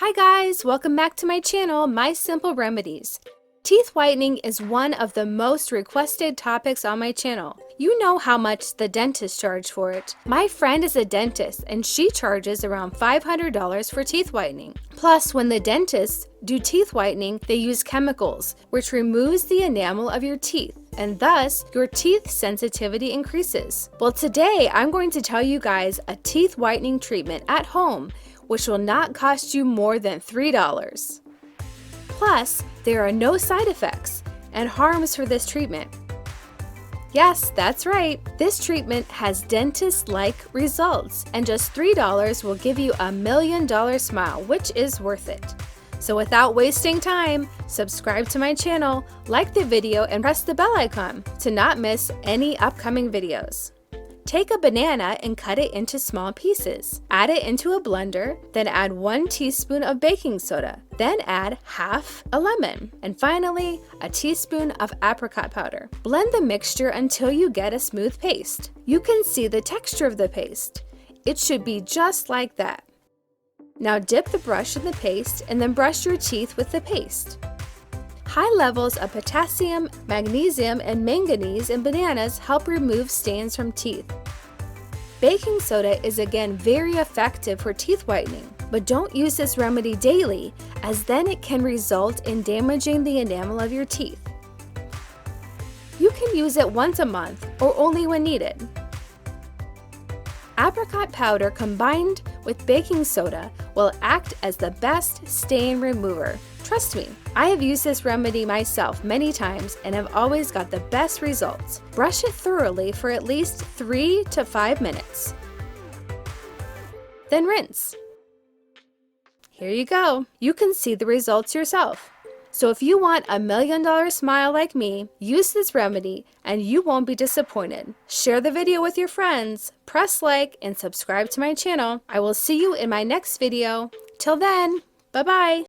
Hi guys, welcome back to my channel, My Simple Remedies. Teeth whitening is one of the most requested topics on my channel. You know how much the dentists charge for it. My friend is a dentist and she charges around $500 for teeth whitening. Plus, when the dentists do teeth whitening, they use chemicals, which removes the enamel of your teeth, and thus your teeth sensitivity increases. Well, today I'm going to tell you guys a teeth whitening treatment at home, which will not cost you more than $3. Plus, there are no side effects and harms for this treatment. Yes, that's right. This treatment has dentist-like results, and just $3 will give you $1 million smile, which is worth it. So without wasting time, subscribe to my channel, like the video, and press the bell icon to not miss any upcoming videos. Take a banana and cut it into small pieces. Add it into a blender, then add 1 teaspoon of baking soda. Then add half a lemon, and finally a teaspoon of apricot powder. Blend the mixture until you get a smooth paste. You can see the texture of the paste. It should be just like that. Now dip the brush in the paste and then brush your teeth with the paste. High levels of potassium, magnesium, and manganese in bananas help remove stains from teeth. Baking soda is again very effective for teeth whitening, but don't use this remedy daily, as then it can result in damaging the enamel of your teeth. You can use it once a month or only when needed. Apricot powder combined with baking soda will act as the best stain remover. Trust me, I have used this remedy myself many times and have always got the best results. Brush it thoroughly for at least 3 to 5 minutes. Then rinse. Here you go. You can see the results yourself. So if you want $1 million smile like me, use this remedy and you won't be disappointed. Share the video with your friends, press like, and subscribe to my channel. I will see you in my next video. Till then, bye-bye.